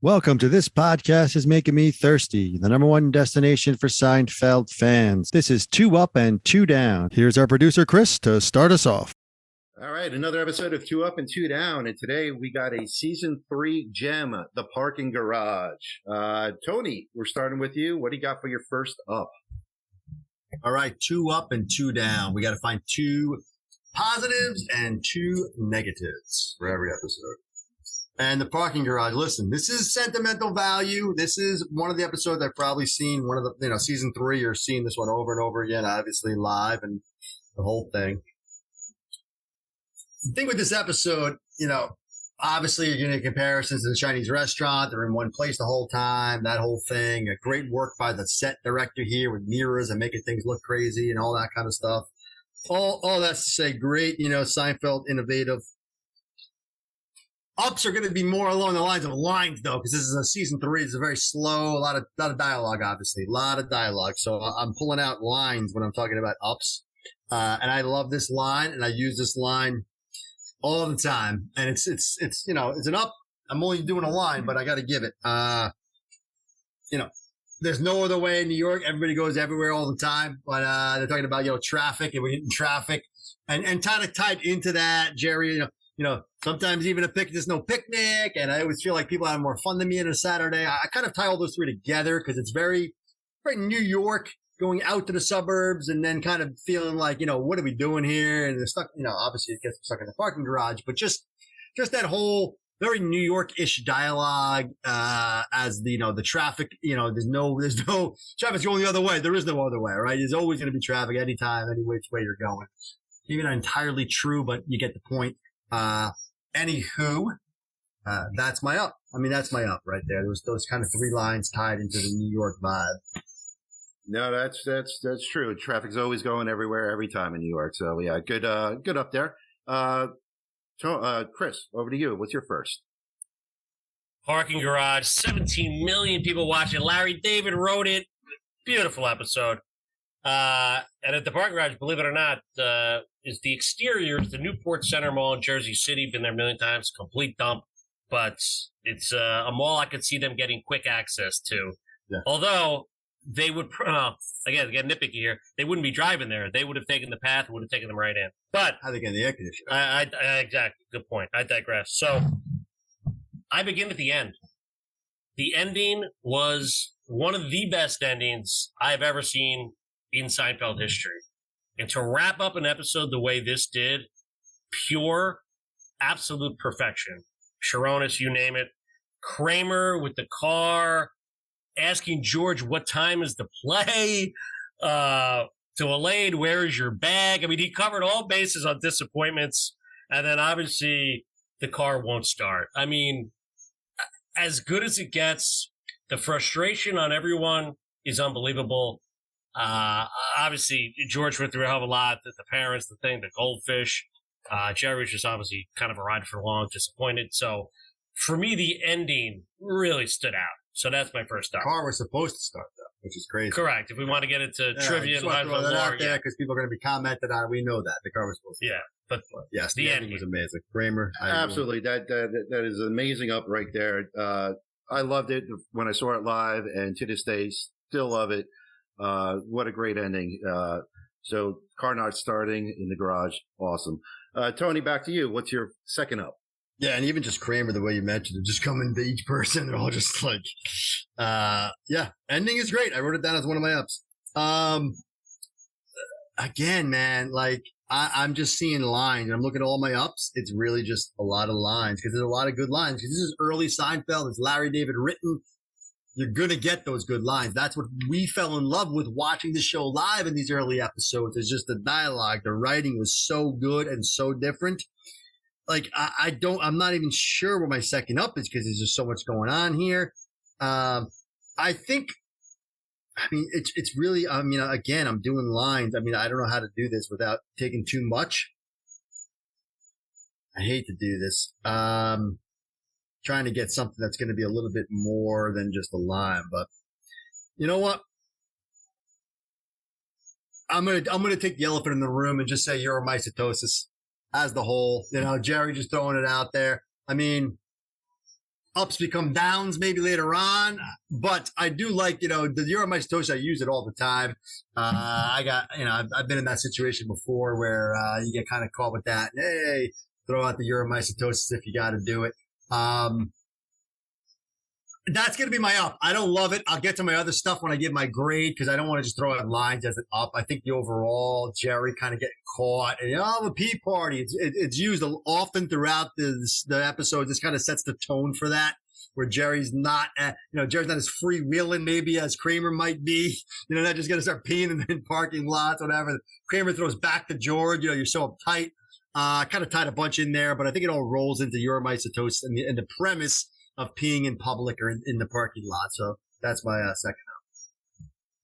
Welcome to This Podcast is Making Me Thirsty, the number one destination for Seinfeld fans. This is Two Up and Two Down. Here's our producer, Chris, to start us off. All right, another episode of Two Up and Two Down, and today we got a season 3 gem, The Parking Garage. Tony, we're starting with you. What do you got for your first up? All right, 2 up and 2 down. We got to find 2 positives and 2 negatives for every episode. And the parking garage, listen, this is sentimental value. This is one of the episodes I've probably seen, one of the, season 3, or seen this one over and over again, obviously live and the whole thing. The thing with this episode, obviously you're getting comparisons to the Chinese restaurant. They're in one place the whole time, that whole thing. Great work by the set director here with mirrors and making things look crazy and all that kind of stuff. All that's to say, great, Seinfeld, innovative. Ups are going to be more along the lines of lines, though, because this is a season 3. It's a very slow, a lot of dialogue, obviously, a lot of dialogue. So I'm pulling out lines when I'm talking about ups. And I love this line, and I use this line all the time. And it's an up. I'm only doing a line, but I got to give it. There's no other way in New York. Everybody goes everywhere all the time. But they're talking about, traffic, and we're hitting traffic. And kind of tied into that, Jerry, sometimes even there's no picnic, and I always feel like people have more fun than me on a Saturday. I kind of tie all those 3 together because it's very, very New York, going out to the suburbs and then kind of feeling like, what are we doing here? And they're stuck, obviously it gets stuck in the parking garage, but just that whole very New York-ish dialogue, as the traffic, there's no traffic's going the other way. There is no other way, right? There's always going to be traffic anytime, any which way you're going. Maybe not entirely true, but you get the point. Anywho, that's my up. That's my up right there. There was those kind of 3 lines tied into the New York vibe. No, that's true. Traffic's always going everywhere, every time in New York. So yeah, good up there. Chris, over to you. What's your first? Parking garage, 17 million people watching. Larry David wrote it. Beautiful episode. And at the parking garage, believe it or not, is the exterior is the Newport Center Mall in Jersey City. Been there a million times. Complete dump, but it's a mall I could see them getting quick access to. Yeah. Although they would, again, get nitpicky here, they wouldn't be driving there. They would have taken the path, would have taken them right in. But how they get the air conditioner? Exactly. Good point. I digress. So I begin with the end. The ending was one of the best endings I've ever seen in Seinfeld history. And to wrap up an episode the way this did, pure, absolute perfection. Sharonis, you name it. Kramer with the car, asking George what time is the play, to Elaine, where is your bag? He covered all bases on disappointments, and then obviously the car won't start. As good as it gets, the frustration on everyone is unbelievable. Obviously, George went through a hell of a lot. The parents, the thing, the goldfish. Jerry's just obviously kind of a ride for long, disappointed. So for me, the ending really stood out. So that's my first stop. The car was supposed to start, though, which is crazy. Correct. If we want to get into trivia and throw that out there because people are going to be commented on. We know that the car was supposed to. Yeah, but yes, the ending was amazing. Kramer, Absolutely, that is an amazing up right there. I loved it when I saw it live, and to this day, still love it. What a great ending. So car not starting in the garage. Awesome. Tony, back to you. What's your second up? Yeah. And even just Kramer, the way you mentioned it, just coming to each person. They're all just like, ending is great. I wrote it down as one of my ups. Again, man, I'm just seeing lines. I'm looking at all my ups. It's really just a lot of lines because there's a lot of good lines because this is early Seinfeld. It's Larry David written. You're going to get those good lines. That's what we fell in love with watching the show live in these early episodes. It's just the dialogue. The writing was so good and so different. I'm not even sure what my second up is because there's just so much going on here. I think, it's really, again, I'm doing lines. I don't know how to do this without taking too much. I hate to do this. Trying to get something that's going to be a little bit more than just a line, but you know what? I'm gonna take the elephant in the room and just say uromycetosis as the whole. Jerry just throwing it out there. ups become downs maybe later on. But I do like, the Euromycetosis, I use it all the time. I've been in that situation before where you get kind of caught with that. Hey, throw out the Euromycetosis if you got to do it. That's going to be my up. I don't love it. I'll get to my other stuff when I give my grade because I don't want to just throw out lines as an up. I think the overall Jerry kind of getting caught and the pee party. It's used often throughout the episode. This kind of sets the tone for that, where Jerry's not, Jerry's not as freewheeling maybe as Kramer might be. Not just going to start peeing in parking lots, whatever. Kramer throws back to George. You're so uptight. Kind of tied a bunch in there, but I think it all rolls into Euromycetosis and the premise of peeing in public or in the parking lot. So that's my second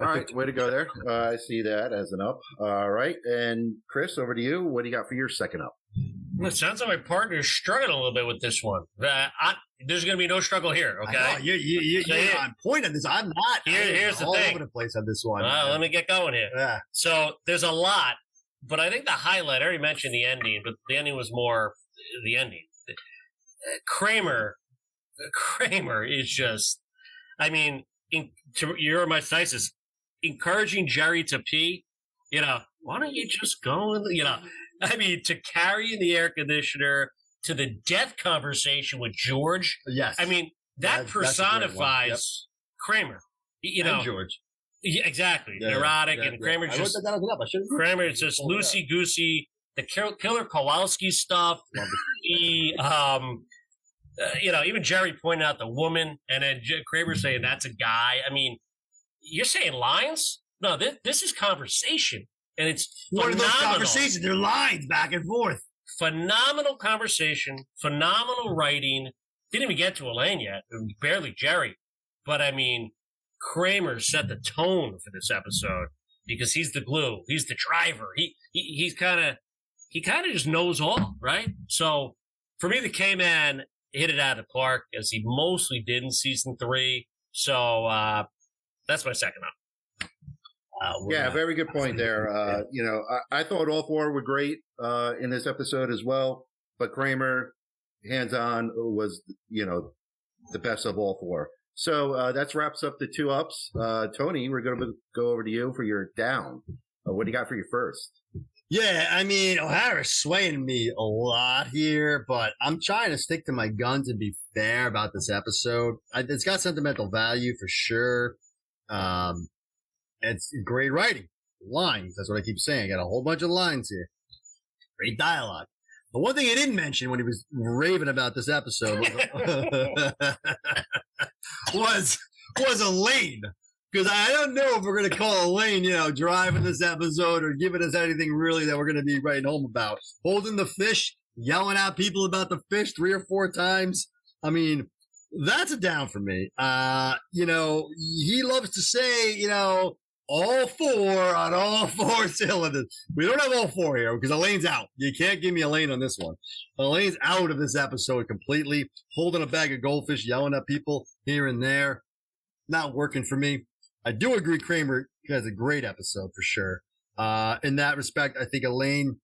up. All right. Way to go there. I see that as an up. All right. And Chris, over to you. What do you got for your second up? Well, it sounds like my partner's struggling a little bit with this one. There's going to be no struggle here, okay? You're on point on this. I'm not. Here's the all thing. Over the place on this one. Let me get going here. Yeah. So there's a lot, but I think the highlight, I already mentioned the ending, but the ending was more the ending. Kramer is just, to Euromycetosis, encouraging Jerry to pee, why don't you just go to carry in the air conditioner to the death conversation with George. Yes. That personifies Kramer, and George. Yeah, exactly. Neurotic, and Kramer just, Kramer is just loosey-goosey, the Killer Kowalski stuff. He, even Jerry pointed out the woman, and then Kramer saying that's a guy. You're saying lines? No, this is conversation, and it's one of those conversations. They're lines back and forth. Phenomenal conversation, phenomenal writing. Didn't even get to Elaine yet, barely Jerry, but Kramer set the tone for this episode because he's the glue, he's the driver. He kind of just knows all, right? So for me, the K-Man hit it out of the park as he mostly did in season 3. So that's my second up. Very good point there. I thought all 4 were great in this episode as well, but Kramer, hands-on, was, the best of all 4. So that wraps up the 2 ups. Tony, we're going to go over to you for your down. What do you got for your first? Yeah, O'Hara's swaying me a lot here, but I'm trying to stick to my guns and be fair about this episode. It's got sentimental value for sure. It's great writing. Lines, that's what I keep saying. I got a whole bunch of lines here. Great dialogue. But one thing he didn't mention when he was raving about this episode was Elaine. Because I don't know if we're going to call Elaine, driving this episode or giving us anything really that we're going to be writing home about. Holding the fish, yelling at people about the fish 3 or 4 times. That's a down for me. He loves to say, all 4 on all 4 cylinders. We don't have all 4 here because Elaine's out. You can't give me Elaine on this one. Elaine's out of this episode completely, holding a bag of goldfish, yelling at people here and there. Not working for me. I do agree Kramer has a great episode for sure. In that respect, I think Elaine,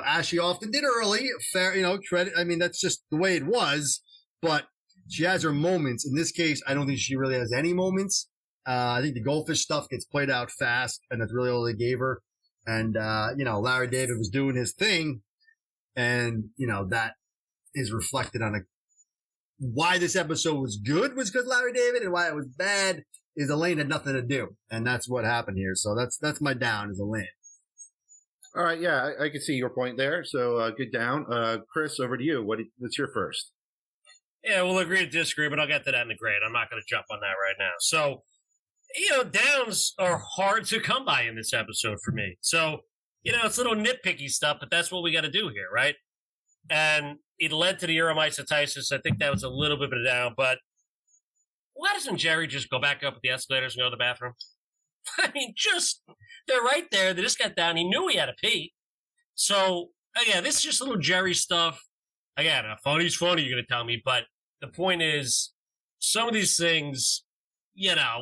as she often did early, fair, credit. That's just the way it was, but she has her moments. In this case, I don't think she really has any moments. I think the goldfish stuff gets played out fast, and that's really all they gave her. And, Larry David was doing his thing, and, that is reflected on why this episode was good was because Larry David, and why it was bad is Elaine had nothing to do. And that's what happened here. So that's my down is Elaine. All right. Yeah, I can see your point there. So good down. Chris, over to you. What's your first? Yeah, we'll agree to disagree, but I'll get to that in the grade. I'm not going to jump on that right now. So, downs are hard to come by in this episode for me. So, it's little nitpicky stuff, but that's what we got to do here, right? And it led to the Euromycetosis. I think that was a little bit of a down, but why doesn't Jerry just go back up with the escalators and go to the bathroom? They're right there. They just got down. He knew he had to pee. So, again, this is just little Jerry stuff. Again, funny's funny, you're going to tell me, but the point is, some of these things,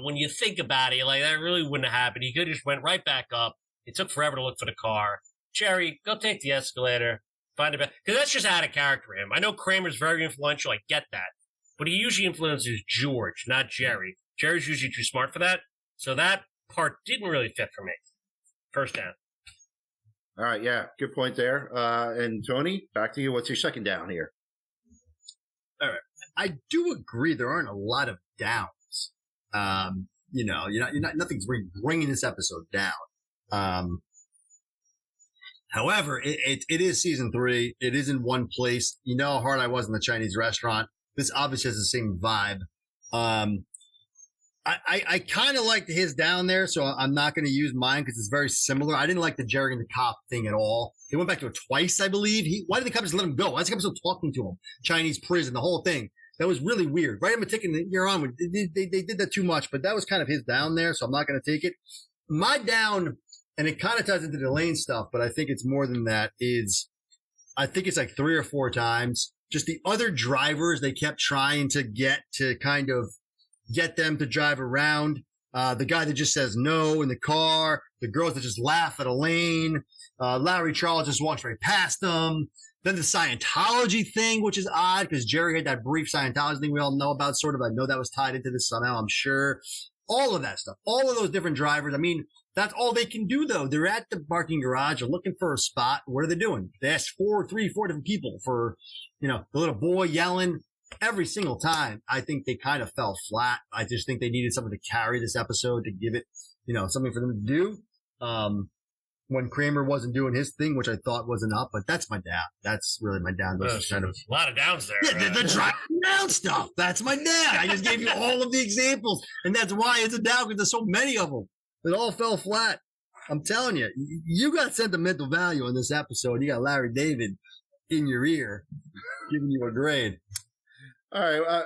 when you think about it, that really wouldn't have happened. He could have just went right back up. It took forever to look for the car. Jerry, go take the escalator. Find it back. Because that's just out of character for him. I know Kramer's very influential. I get that. but he usually influences George, not Jerry. Jerry's usually too smart for that. So that part didn't really fit for me. First down. All right, yeah, good point there. And Tony, back to you. What's your second down here? All right, I do agree there aren't a lot of downs. Nothing's really bringing this episode down. However, it is season 3. It is in one place. You know how hard I was in the Chinese restaurant. This obviously has the same vibe. I kind of liked his down there, so I'm not going to use mine because it's very similar. I didn't like the Jerry and the cop thing at all. They went back to it twice, I believe. Why did the cop just let him go? Why is the cop still talking to him? Chinese prison, the whole thing. That was really weird. Write him a ticket and you're on. They did that too much, but that was kind of his down there, so I'm not going to take it. My down, and it kind of ties into the Lane stuff, but I think it's more than that, I think it's like 3 or 4 times. Just the other drivers they kept trying to get to kind of get them to drive around. The guy that just says no in the car, the girls that just laugh at Elaine, Larry Charles just walks right past them. Then the Scientology thing, which is odd because Jerry had that brief Scientology thing we all know about, sort of. I know that was tied into this somehow, I'm sure. All of that stuff, all of those different drivers. I mean, that's all they can do, though. They're at the parking garage. They're looking for a spot. What are they doing? They asked 4 different people for, the little boy yelling. Every single time, I think they kind of fell flat. I just think they needed something to carry this episode, to give it, something for them to do. When Kramer wasn't doing his thing, which I thought wasn't up, but that's my down. That's really my down. Those kind of a lot of downs there. Yeah, the driving down stuff. That's my down. I just gave you all of the examples, and that's why it's a down, because there's so many of them. It all fell flat. I'm telling you, you got sentimental value in this episode. You got Larry David in your ear giving you a grade. All right,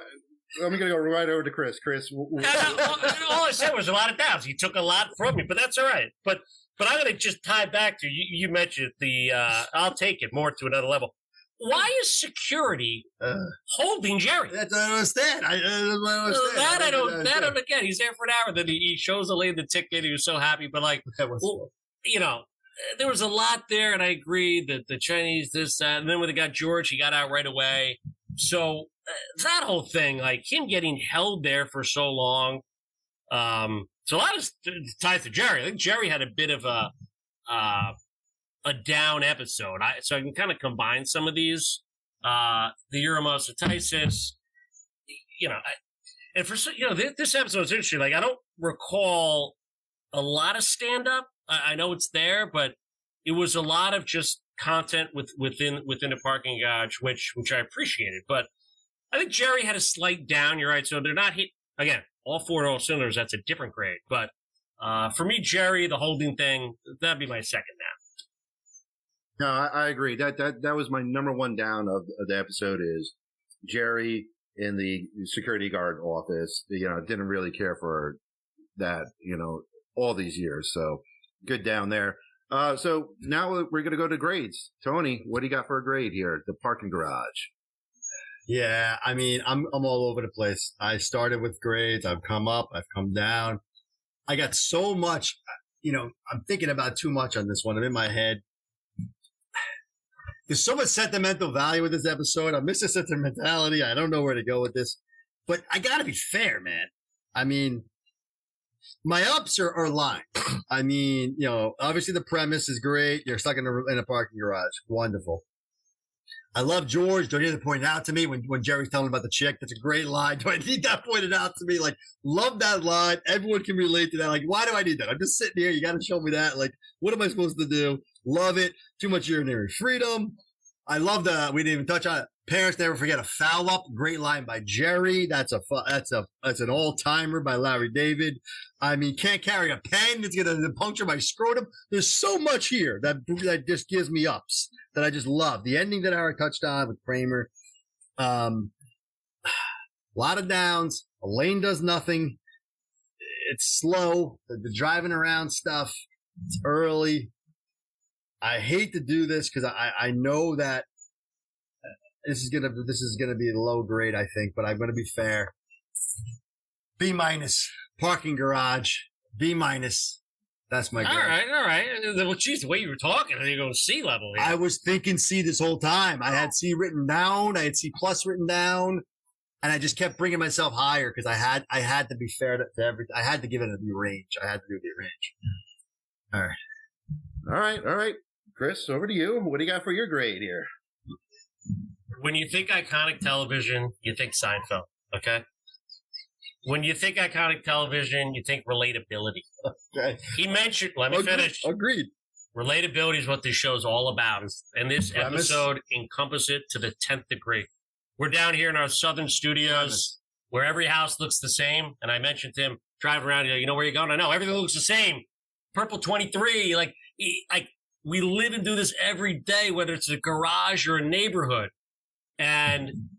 I'm going to go right over to Chris. Chris, all I said was a lot of downs. He took a lot from me, but that's all right. But I'm going to just tie back to you mentioned the I'll take it more to another level. Why is security holding Jerry? That's what I don't understand. I don't understand. Again, he's there for an hour. Then he shows the lady the ticket. He was so happy, but there was a lot there, and I agree that the Chinese this that, and then when they got George, he got out right away. So that whole thing, like him getting held there for so long. So a lot of ties to Jerry. I think Jerry had a bit of a down episode. So I can kind of combine some of these. The Euromosotitis, and for this episode is interesting. Like I don't recall a lot of stand up. I know it's there, but it was a lot of just content within the parking garage, which I appreciated. But I think Jerry had a slight down. You're right. So they're not hit again. All 4 cylinders. That's a different grade. But for me, Jerry, the holding thing, that'd be my second down. No, I agree. That was my number one down of the episode is Jerry in the security guard office. Didn't really care for that. All these years. So good down there. So now we're going to go to grades. Tony, what do you got for a grade here? The parking garage. Yeah, I mean, I'm all over the place. I started with grades. I've come up. I've come down. I got so much, I'm thinking about too much on this one. I'm in my head. There's so much sentimental value with this episode. I miss the sentimentality. I don't know where to go with this. But I got to be fair, man. I mean, my ups are lying. I mean, obviously the premise is great. You're stuck in a parking garage. Wonderful. I love George. Don't need to point it out to me when Jerry's telling about the chick. That's a great line. Do I need that pointed out to me? Like, love that line. Everyone can relate to that. Like, why do I need that? I'm just sitting here. You got to show me that. Like, what am I supposed to do? Love it. Too much urinary freedom. I love we didn't even touch on it. Parents never forget a foul up. Great line by Jerry. That's an all timer by Larry David. I mean, can't carry a pen. It's gonna puncture my scrotum. There's so much here that just gives me ups that I just love. The ending that Eric touched on with Kramer. A lot of downs. Elaine does nothing. It's slow. The driving around stuff. It's early. I hate to do this because I know that this is gonna be a low grade, I think, but I'm gonna be fair. B-. Parking garage. B-. That's my grade. All right. Well, geez, the way you were talking, you're going C level here. I was thinking C this whole time. I had C written down. I had C+ written down. and I just kept bringing myself higher because I had to be fair to everything. I had to give it a B range. I had to do the range. All right. Chris, over to you. What do you got for your grade here? When you think iconic television, you think Seinfeld, okay? When you think iconic television, you think relatability. Okay. He mentioned, let me finish. Agreed. Relatability is what this show's all about. And this episode encompasses it to the 10th degree. We're down here in our southern studios where every house looks the same. And I mentioned to him, drive around, you know where you're going? I know, everything looks the same. Purple 23, like we live and do this every day, whether it's a garage or a neighborhood. And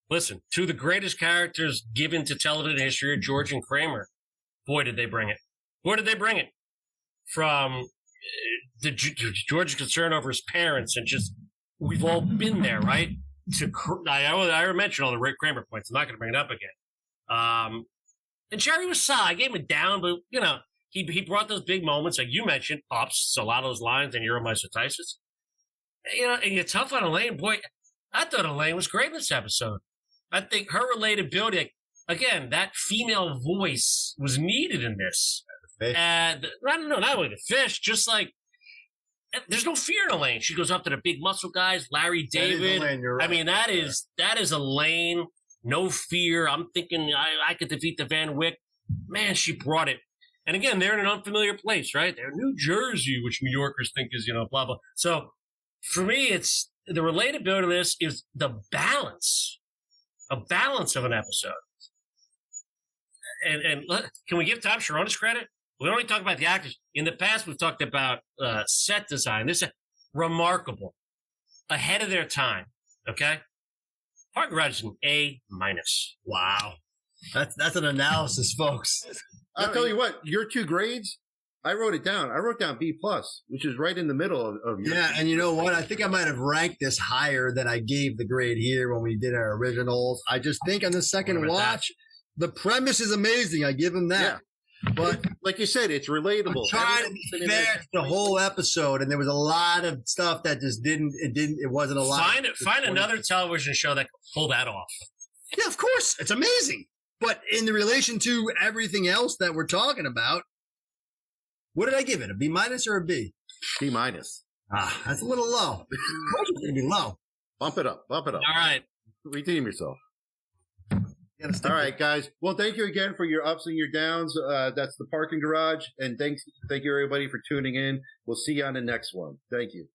listen, two of the greatest characters given to television history are George and Kramer. Boy, did they bring it. From George's concern over his parents and just, we've all been there, right? I mentioned all the Kramer points. I'm not going to bring it up again. And Jerry was solid. I gave him a down, but, he brought those big moments, like you mentioned, ups, so a lot of those lines, and Euromycetitis. And you're tough on Elaine. Boy, I thought Elaine was great in this episode. I think her relatability, again, that female voice was needed in this. And I don't know, not only the fish, just like, there's no fear in Elaine. She goes up to the big muscle guys, Larry David. Elaine, you're right. I mean, that is Elaine. No fear. I'm thinking I could defeat the Van Wyck. Man, she brought it. And again, they're in an unfamiliar place, right? They're in New Jersey, which New Yorkers think is, blah, blah. So for me, it's the relatability of this is the balance, a balance of an episode. And can we give Tom Sharonis credit? We only talk about the actors. In the past, we've talked about set design. This is remarkable, ahead of their time. Okay, Park Garage is an A-. Wow, that's an analysis, folks. I'll tell you what, your two grades, I wrote it down. I wrote down B+, which is right in the middle of your. Yeah, and you know what? I think I might have ranked this higher than I gave the grade here when we did our originals. I just think on the second watch, the premise is amazing. I give him that. Yeah. But like you said, it's relatable. I'm trying to be fair to the whole episode, and there was a lot of stuff that just it wasn't a lot. Find another television show that can pull that off. Yeah, of course. It's amazing. But in the relation to everything else that we're talking about, what did I give it? A B- or a B? B-. That's a little low. It's going to be low. Bump it up. All right. Redeem yourself. All right, guys. Well, thank you again for your ups and your downs. That's the Parking Garage. And thank you, everybody, for tuning in. We'll see you on the next one. Thank you.